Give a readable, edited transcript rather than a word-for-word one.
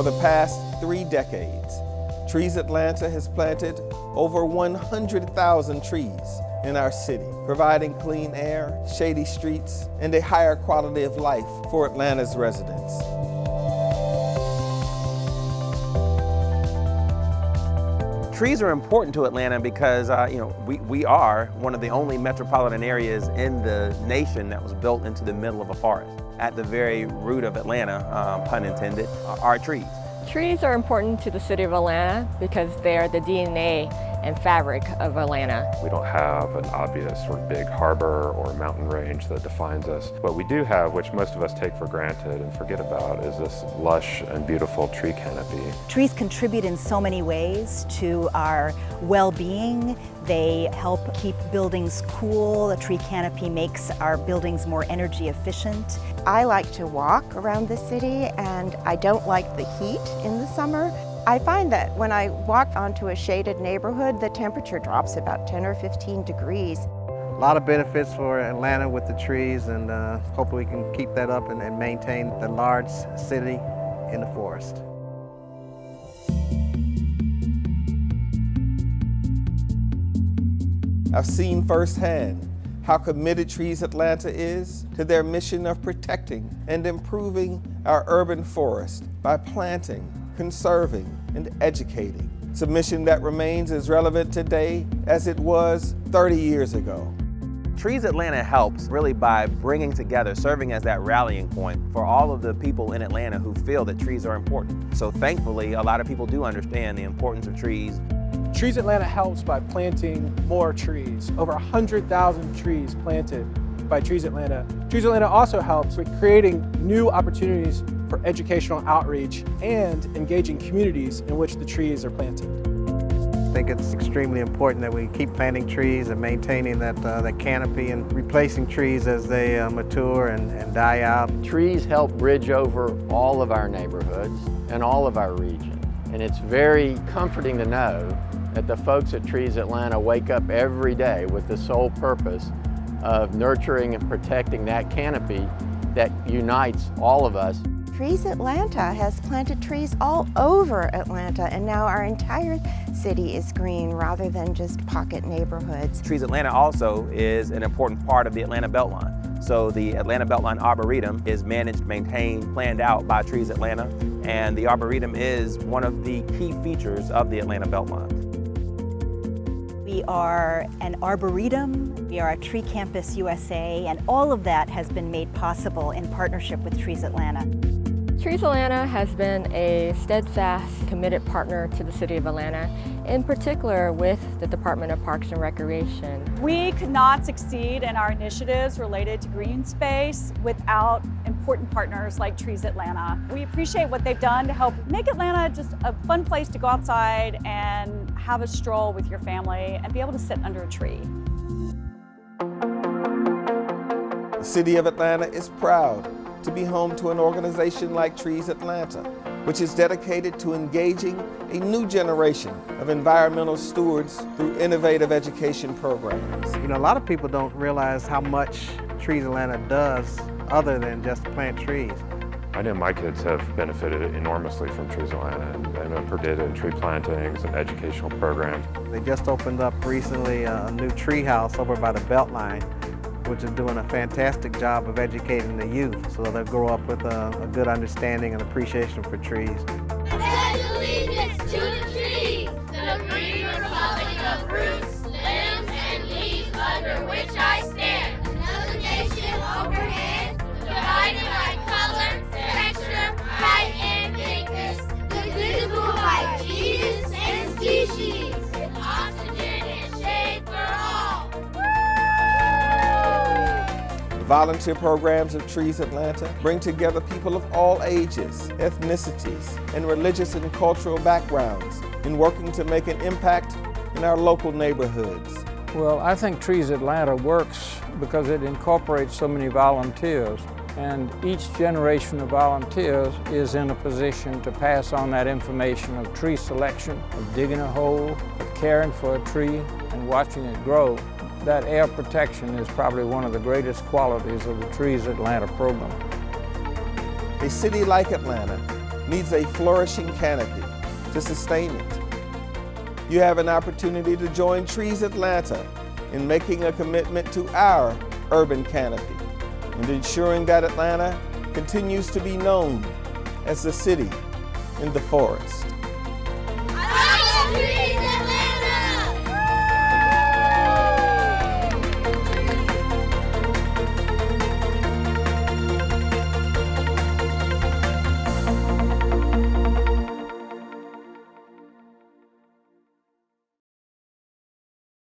For the past 3 decades, Trees Atlanta has planted over 100,000 trees in our city, providing clean air, shady streets, and a higher quality of life for Atlanta's residents. Trees are important to Atlanta because we are one of the only metropolitan areas in the nation that was built into the middle of a forest. At the very root of Atlanta, pun intended, are trees. Trees are important to the city of Atlanta because they are the DNA and fabric of Atlanta. We don't have an obvious sort of big harbor or mountain range that defines us. What we do have, which most of us take for granted and forget about, is this lush and beautiful tree canopy. Trees contribute in so many ways to our well-being. They help keep buildings cool. A tree canopy makes our buildings more energy efficient. I like to walk around the city, and I don't like the heat in the summer. I find that when I walk onto a shaded neighborhood, the temperature drops about 10 or 15 degrees. A lot of benefits for Atlanta with the trees, and hopefully we can keep that up and maintain the large city in the forest. I've seen firsthand how committed Trees Atlanta is to their mission of protecting and improving our urban forest by planting, conserving, and educating. It's a mission that remains as relevant today as it was 30 years ago. Trees Atlanta helps really by bringing together, serving as that rallying point for all of the people in Atlanta who feel that trees are important. So thankfully, a lot of people do understand the importance of trees. Trees Atlanta helps by planting more trees, over 100,000 trees planted by Trees Atlanta. Trees Atlanta also helps with creating new opportunities for educational outreach and engaging communities in which the trees are planted. I think it's extremely important that we keep planting trees and maintaining that canopy and replacing trees as they mature and die out. Trees help bridge over all of our neighborhoods and all of our region. And it's very comforting to know that the folks at Trees Atlanta wake up every day with the sole purpose of nurturing and protecting that canopy that unites all of us. Trees Atlanta has planted trees all over Atlanta, and now our entire city is green rather than just pocket neighborhoods. Trees Atlanta also is an important part of the Atlanta Beltline. So the Atlanta Beltline Arboretum is managed, maintained, planned out by Trees Atlanta, and the Arboretum is one of the key features of the Atlanta Beltline. We are an arboretum, we are a Tree Campus USA, and all of that has been made possible in partnership with Trees Atlanta. Trees Atlanta has been a steadfast, committed partner to the City of Atlanta, in particular with the Department of Parks and Recreation. We could not succeed in our initiatives related to green space without important partners like Trees Atlanta. We appreciate what they've done to help make Atlanta just a fun place to go outside and have a stroll with your family and be able to sit under a tree. The City of Atlanta is proud to be home to an organization like Trees Atlanta, which is dedicated to engaging a new generation of environmental stewards through innovative education programs. You know, a lot of people don't realize how much Trees Atlanta does other than just plant trees. I know my kids have benefited enormously from Trees Atlanta and have participated in tree plantings and educational programs. They just opened up recently a new tree house over by the Beltline, which is doing a fantastic job of educating the youth so they'll grow up with a good understanding and appreciation for trees. Pledge allegiance to the trees, the green republic of roots, limbs, and leaves under which I stand. Another nation overhead, divided by color, texture, height, and thickness, divisible by Jesus and species, oxygen and shade for all. Volunteer programs of Trees Atlanta bring together people of all ages, ethnicities, and religious and cultural backgrounds in working to make an impact in our local neighborhoods. Well, I think Trees Atlanta works because it incorporates so many volunteers, and each generation of volunteers is in a position to pass on that information of tree selection, of digging a hole, of caring for a tree, and watching it grow. That air protection is probably one of the greatest qualities of the Trees Atlanta program. A city like Atlanta needs a flourishing canopy to sustain it. You have an opportunity to join Trees Atlanta in making a commitment to our urban canopy and ensuring that Atlanta continues to be known as the city in the forest.